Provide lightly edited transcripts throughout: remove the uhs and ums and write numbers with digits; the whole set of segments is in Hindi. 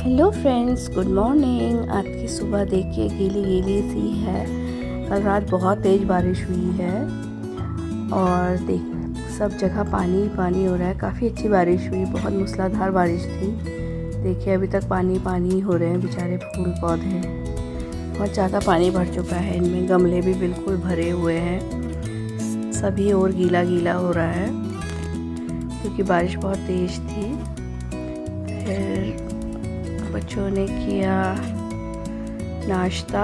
Hello friends, good morning. आज की सुबह देखिए गीली गीली सी है। कल रात बहुत तेज़ बारिश हुई है और देख सब जगह पानी ही पानी हो रहा है। काफ़ी अच्छी बारिश हुई, बहुत मूसलाधार बारिश थी। देखिए अभी तक पानी पानी हो रहे हैं बेचारे फूल पौधे। बहुत ज़्यादा पानी भर चुका है इनमें, गमले भी बिल्कुल भरे हुए हैं। सभी और गीला गीला हो रहा है क्योंकि बारिश बहुत तेज़ थी। फिर बच्चों ने किया नाश्ता।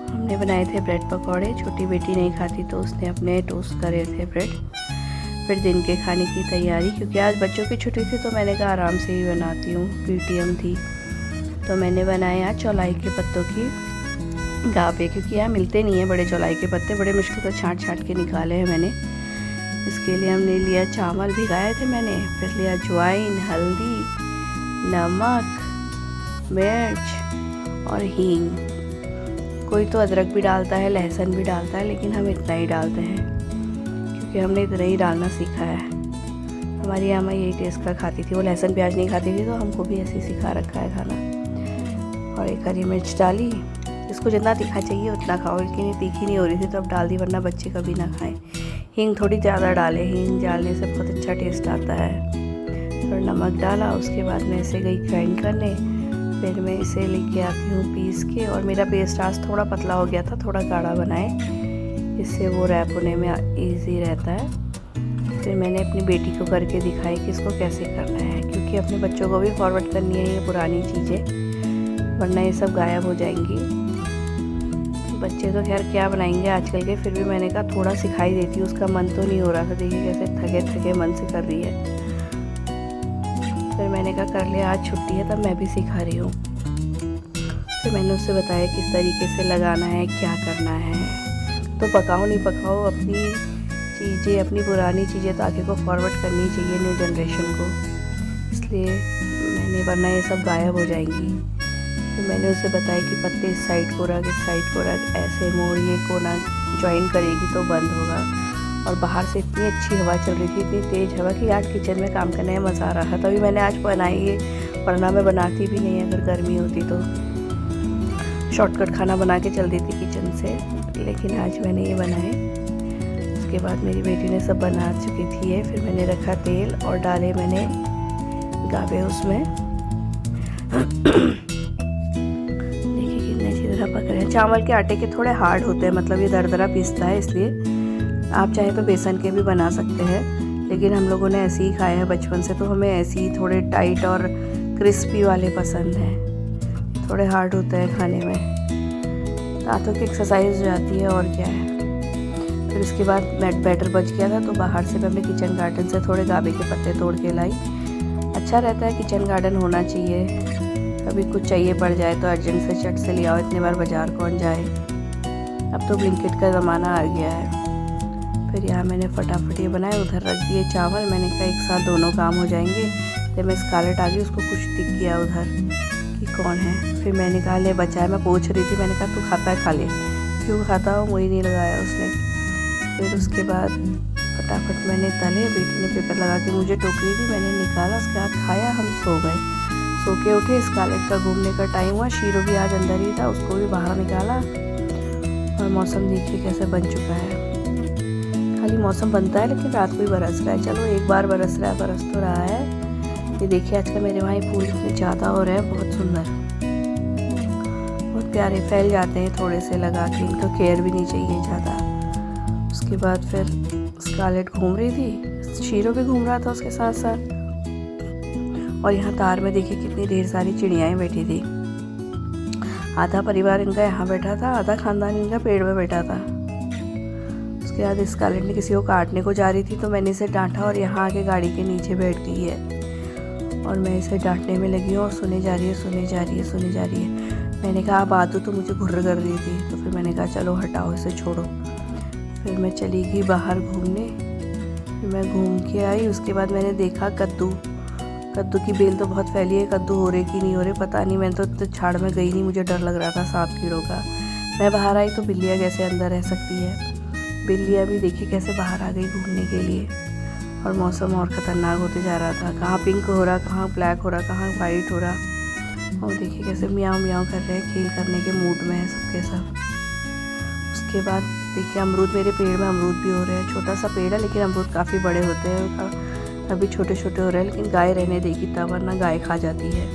हमने बनाए थे ब्रेड पकौड़े। छोटी बेटी नहीं खाती तो उसने अपने टोस्ट करे थे ब्रेड। फिर दिन के खाने की तैयारी, क्योंकि आज बच्चों की छुट्टी थी तो मैंने कहा आराम से ही बनाती हूँ, पीटीएम थी तो मैंने बनाया चौलाई के पत्तों की गाबे, क्योंकि यहाँ मिलते नहीं हैं बड़े चौलाई के पत्ते। बड़े मुश्किल से छाँट छाँट के निकाले हैं मैंने। इसके लिए हमने लिया चावल भिगाए थे मैंने, फिर लिया अजवाइन, हल्दी, नमक, मिर्च और हींग। कोई तो अदरक भी डालता है, लहसुन भी डालता है, लेकिन हम इतना ही डालते हैं क्योंकि हमने इतना ही डालना सीखा है। हमारी अम्मा यही टेस्ट का खाती थी, वो लहसुन प्याज नहीं खाती थी तो हमको भी ऐसे ही सिखा रखा है खाना। और एक हरी मिर्च डाली। इसको जितना तीखा चाहिए उतना खाओ, लेकिन ये तीखी नहीं हो रही थी तो अब डाल दी, वरना बच्चे कभी ना खाएं। हींग थोड़ी ज़्यादा डाले, हींग डालने से बहुत अच्छा टेस्ट आता है। और नमक डाला। उसके बाद मैं इसे गई ग्राइंड करने। फिर मैं इसे लेके आती हूँ पीस के। और मेरा पेस्ट आज थोड़ा पतला हो गया था, थोड़ा गाढ़ा बनाए, इससे वो रैप होने में इजी रहता है। फिर मैंने अपनी बेटी को करके दिखाई कि इसको कैसे करना है, क्योंकि अपने बच्चों को भी फॉरवर्ड करनी है ये पुरानी चीज़ें, वरना ये सब गायब हो जाएंगी। बच्चे तो खैर क्या बनाएंगे आजकल के, फिर भी मैंने कहा थोड़ा सिखाई देती हूँ। उसका मन तो नहीं हो रहा था, देखिए कैसे थके थके मन से कर रही है। फिर मैंने कहा कर ले, आज छुट्टी है तब मैं भी सिखा रही हूँ। फिर मैंने उससे बताया किस तरीके से लगाना है, क्या करना है। तो पकाओ नहीं पकाओ, अपनी चीज़ें, अपनी पुरानी चीज़ें तो आगे को फॉरवर्ड करनी चाहिए न्यू जनरेशन को, इसलिए मैंने, वरना ये सब गायब हो जाएंगी। फिर मैंने उसे बताया कि पत्ते इस साइड को रख, इस साइड को रख, ऐसे मोड़, ये कोना ज्वाइन करेगी तो बंद होगा। और बाहर से इतनी अच्छी हवा चल रही थी, इतनी तेज़ हवा कि आज किचन में काम करने में मज़ा आ रहा था। तभी मैंने आज बनाई ये, वरना मैं बनाती भी नहीं अगर गर्मी होती तो। शॉर्टकट खाना बना के चल देती किचन से, लेकिन आज मैंने ये बनाए। उसके बाद मेरी बेटी ने सब बना चुकी थी ये। फिर मैंने रखा तेल और डाले मैंने गाबे उसमें। देखिए कितने अच्छी तरह पक रहे हैं। चावल के आटे के थोड़े हार्ड होते हैं, मतलब ये दरदरा पीसता है, इसलिए आप चाहे तो बेसन के भी बना सकते हैं, लेकिन हम लोगों ने ऐसे ही खाया है बचपन से, तो हमें ऐसे ही थोड़े टाइट और क्रिस्पी वाले पसंद हैं। थोड़े हार्ड होते हैं खाने में, दांतों की एक्सरसाइज हो जाती है और क्या है। फिर उसके बाद बैटर बच गया था तो बाहर से मैं अपने किचन गार्डन से थोड़े गाबे के पत्ते तोड़ के लाई। अच्छा रहता है किचन गार्डन होना चाहिए, कभी कुछ चाहिए पड़ जाए तो अर्जेंट से चट से ले आओ, इतने बार बाजार कौन जाए। अब तो ब्लिंकिट का ज़माना आ गया है। फिर यहाँ मैंने फटाफट ये बनाए, उधर रख दिए चावल। मैंने कहा एक साथ दोनों काम हो जाएंगे। जब मैं स्कारलेट आ गई, उसको कुछ दिख गया उधर कि कौन है। फिर मैंने कहा ले बचा है, मैं पूछ रही थी, मैंने कहा तू खाता है खा ले, क्यों खाता हो, मुझे नहीं लगाया उसने। फिर उसके बाद फटाफट मैंने तले, बेटी ने पेपर लगा के मुझे टोक रही थी, मैंने निकाला, उसके बाद खाया, हम सो गए। सो के उठे, स्कारलेट का घूमने का टाइम हुआ, शीरो भी आज अंदर ही था, उसको भी बाहर निकाला। और मौसम देखिए कैसे बन चुका है। खाली मौसम बनता है लेकिन रात को ही बरस रहा है। चलो एक बार बरस रहा है, बरस तो रहा है। ये देखिए आजकल मेरे वहाँ फूल इतने ज़्यादा हो रहे हैं, बहुत सुंदर, बहुत प्यारे, फैल जाते हैं थोड़े से लगा के, इनको केयर भी नहीं चाहिए ज़्यादा। उसके बाद फिर स्कारलेट घूम रही थी, शीरो भी घूम रहा था उसके साथ साथ। और यहाँ तार में देखिए कितनी ढेर सारी चिड़ियाएँ बैठी थी। आधा परिवार इनका यहाँ बैठा था, आधा खानदान इनका पेड़ में बैठा था। उसके बाद स्कारलेट ने किसी को काटने को जा रही थी तो मैंने इसे डांटा और यहाँ आके गाड़ी के नीचे बैठ गई है। और मैं इसे डांटने में लगी हूँ और सुने जा रही है, सुने जा रही है, सुने जा रही है। मैंने कहा अब आदू तो मुझे घुर्र कर रही थी, तो फिर मैंने कहा चलो हटाओ इसे, छोड़ो। फिर मैं चली गई बाहर घूमने। फिर मैं घूम के आई। उसके बाद मैंने देखा कद्दू की बेल तो बहुत फैली है, कद्दू हो रहे कि नहीं हो रहे पता नहीं। मैंने तो झाड़ में गई नहीं, मुझे डर लग रहा था सांप कीड़ों का। मैं बाहर आई तो बिल्लियाँ कैसे अंदर रह सकती है। बिल्लियाँ भी देखिए कैसे बाहर आ गई घूमने के लिए। और मौसम और ख़तरनाक होते जा रहा था, कहाँ पिंक हो रहा, कहाँ ब्लैक हो रहा, कहाँ वाइट हो रहा। और देखिए कैसे म्याऊं म्याऊं कर रहे हैं, खेल करने के मूड में है सबके सब। उसके बाद देखिए अमरूद, मेरे पेड़ में अमरूद भी हो रहे हैं। छोटा सा पेड़ है लेकिन अमरूद काफ़ी बड़े होते हैं, अभी छोटे छोटे हो रहे हैं, लेकिन गाय रहने देगी तब, वरना गाय खा जाती है।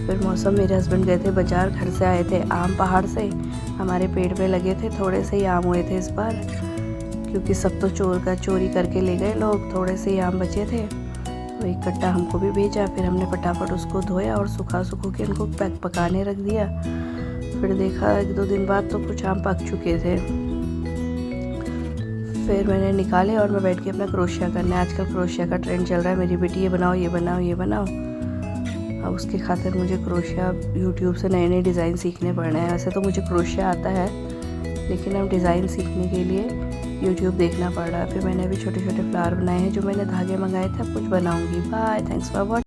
फिर मौसम, मेरे हस्बैंड गए थे बाज़ार, घर से आए थे आम पहाड़ से, हमारे पेड़ पे लगे थे, थोड़े से ही आम हुए थे इस बार, क्योंकि सब तो चोरी करके ले गए लोग, थोड़े से ही आम बचे थे। तो एक कट्टा हमको भी भेजा, फिर हमने फटाफट उसको धोया और सुखा के उनको पकाने रख दिया। फिर देखा 1-2 दिन बाद तो कुछ आम पक चुके थे, फिर मैंने निकाले और मैं बैठ के अपना क्रोशिया करना है। आजकल क्रोशिया का ट्रेंड चल रहा है, मेरी बेटी ये बनाओ ये बनाओ ये बनाओ। अब उसके खातिर मुझे क्रोशिया यूट्यूब से नए नए डिज़ाइन सीखने पड़ रहे हैं। वैसे तो मुझे क्रोशिया आता है, लेकिन अब डिज़ाइन सीखने के लिए यूट्यूब देखना पड़ रहा है। फिर मैंने अभी छोटे छोटे फ्लावर बनाए हैं, जो मैंने धागे मंगाए थे, अब कुछ बनाऊंगी। Bye, thanks for watching.